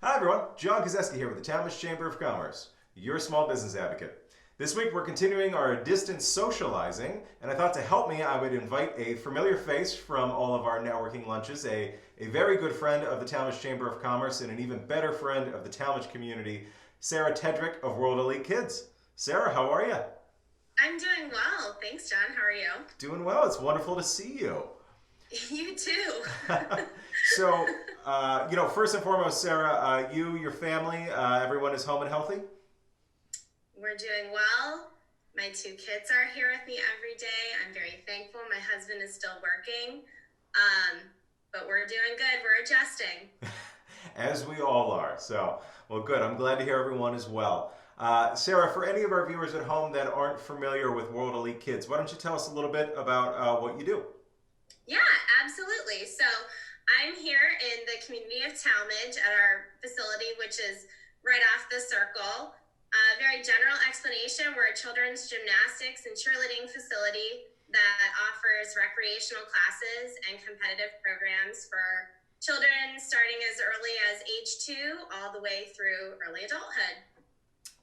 Hi everyone, John Kozeski here with the Tallmadge Chamber of Commerce, your small business advocate. This week we're continuing our distance socializing, and I thought to help me I would invite a familiar face from all of our networking lunches, a very good friend of the Tallmadge Chamber of Commerce and an even better friend of the Tallmadge community, Sarah Tedrick of World Elite Kids. Sarah, how are you? I'm doing well. Thanks, John. How are you? Doing well. It's wonderful to see you. You too. So, first and foremost, Sarah, you, your family, everyone is home and healthy? We're doing well. My two kids are here with me every day. I'm very thankful. My husband is still working. But we're doing good. We're adjusting. As we all are. So, well, good. I'm glad to hear everyone is well. Sarah, for any of our viewers at home that aren't familiar with World Elite Kids, why don't you tell us a little bit about what you do? Yeah, absolutely. So I'm here in the community of Tallmadge at our facility, which is right off the circle. A very general explanation. We're a children's gymnastics and cheerleading facility that offers recreational classes and competitive programs for children starting as early as age 2 all the way through early adulthood.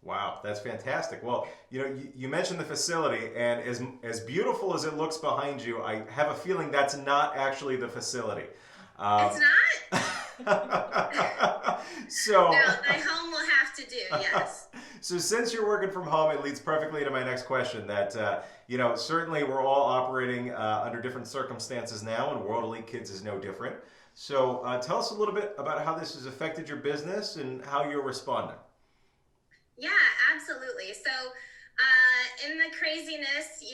Wow, that's fantastic. Well, you mentioned the facility, and as beautiful as it looks behind you, I have a feeling that's not actually the facility. It's not? So, No, my home will have to do, yes. So since you're working from home, it leads perfectly to my next question. That certainly we're all operating under different circumstances now, and World Elite Kids is no different. So tell us a little bit about how this has affected your business and how you're responding. Yeah, absolutely. So in the craziness,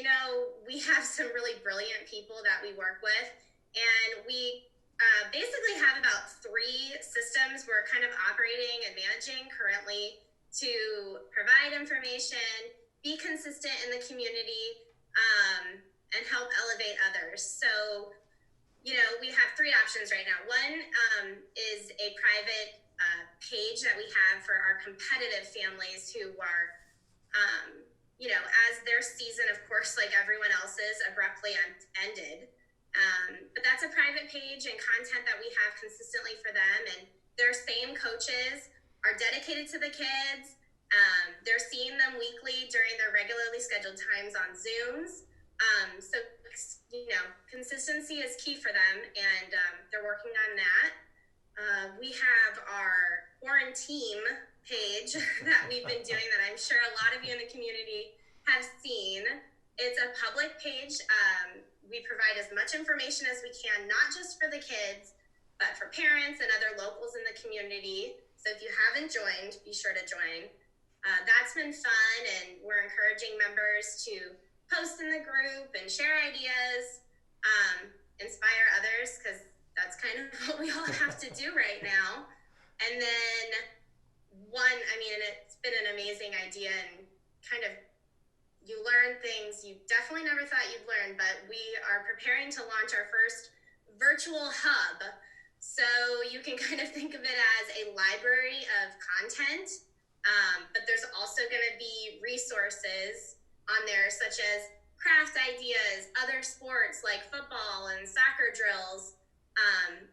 we have some really brilliant people that we work with, and we basically have about 3 systems we're kind of operating and managing currently to provide information, be consistent in the community, and help elevate others. So, we have 3 options right now. One is a private page that we have for our competitive families who are, as their season, of course, like everyone else's, abruptly ended. But that's a private page and content that we have consistently for them. And their same coaches are dedicated to the kids. They're seeing them weekly during their regularly scheduled times on Zooms. So, consistency is key for them, and they're working on that. We have our quarantine page that we've been doing that I'm sure a lot of you in the community have seen. It's a public page. We provide as much information as we can, not just for the kids, but for parents and other locals in the community. So if you haven't joined, be sure to join. That's been fun, and we're encouraging members to post in the group and share ideas, inspire others, because that's kind of what we all have to do right now. And then it's been an amazing idea, and kind of you learn things you definitely never thought you'd learn, but we are preparing to launch our first virtual hub. So you can kind of think of it as a library of content, but there's also going to be resources on there such as craft ideas, other sports like football and soccer drills,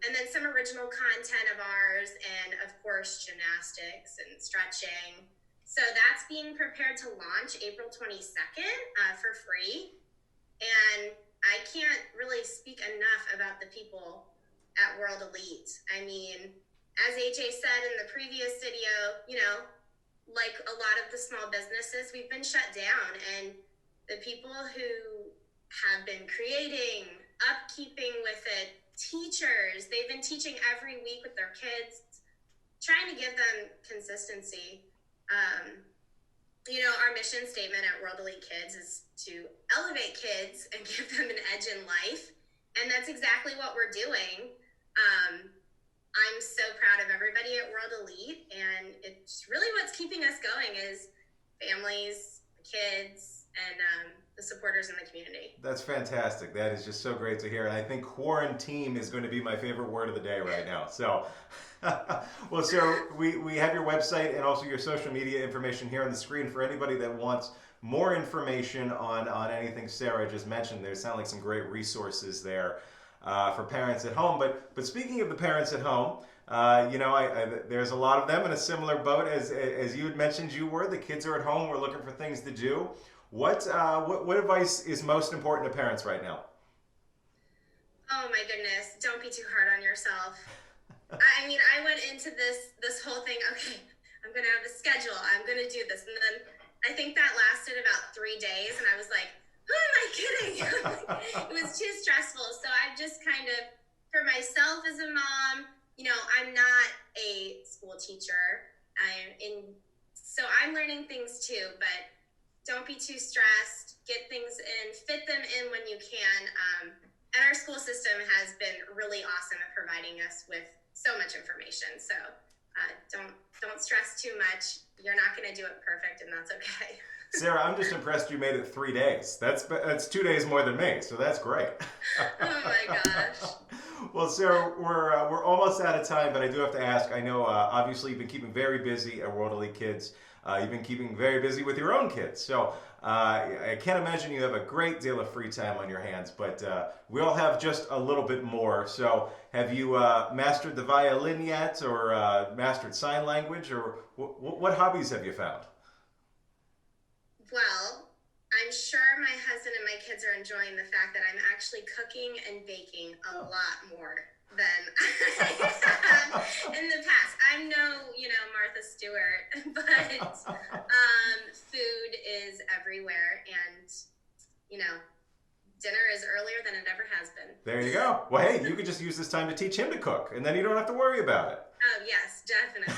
and then some original content of ours, and of course gymnastics and stretching. So that's being prepared to launch April 22nd for free. And I can't really speak enough about the people at World Elite. I mean, as AJ said in the previous video, like a lot of the small businesses, we've been shut down. And the people who have been creating, upkeeping with it, teachers, they've been teaching every week with their kids, trying to give them consistency. Our mission statement at World Elite Kids is to elevate kids and give them an edge in life. And that's exactly what we're doing. I'm so proud of everybody at World Elite, and it's really what's keeping us going is families, kids, and the supporters in the community. That's fantastic. That is just so great to hear. And I think quarantine is going to be my favorite word of the day right now. So, well, Sarah, we have your website and also your social media information here on the screen for anybody that wants more information on anything Sarah just mentioned. There sound like some great resources there for parents at home. But speaking of the parents at home, There's a lot of them in a similar boat as you had mentioned you were. The kids are at home. We're looking for things to do. What advice is most important to parents right now? Oh my goodness, don't be too hard on yourself. I mean, I went into this whole thing, okay, I'm gonna have a schedule, I'm gonna do this. And then I think that lasted about 3 days, and I was like, who am I kidding? It was too stressful. So I've just kind of, for myself as a mom, I'm not a school teacher. So I'm learning things too, but don't be too stressed. Get things in, fit them in when you can. And our school system has been really awesome at providing us with so much information. So don't stress too much. You're not going to do it perfect, and that's okay. Sarah, I'm just impressed you made it 3 days. That's 2 days more than me, so that's great. Oh my gosh. Well, Sarah, we're almost out of time, but I do have to ask. I know obviously you've been keeping very busy at World Elite Kids. You've been keeping very busy with your own kids. So I can't imagine you have a great deal of free time on your hands, but we all have just a little bit more. So have you mastered the violin yet, or mastered sign language, or what hobbies have you found? Well, I'm sure my husband and my kids are enjoying the fact that I'm actually cooking and baking a lot more than I have in the past. I'm no, Martha Stewart, but food is everywhere, and dinner is earlier than it ever has been. There you go. Well, hey, you could just use this time to teach him to cook, and then you don't have to worry about it. Oh, yes, definitely.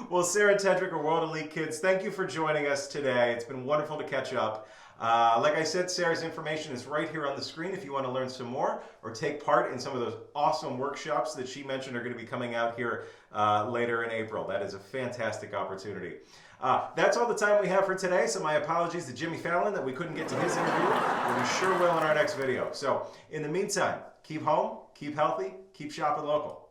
Well, Sarah Tedrick of World Elite Kids, thank you for joining us today. It's been wonderful to catch up. Like I said, Sarah's information is right here on the screen if you want to learn some more or take part in some of those awesome workshops that she mentioned are going to be coming out here later in April. That is a fantastic opportunity. That's all the time we have for today, so my apologies to Jimmy Fallon that we couldn't get to his interview, but we sure will in our next video. So in the meantime, keep home, keep healthy, keep shopping local.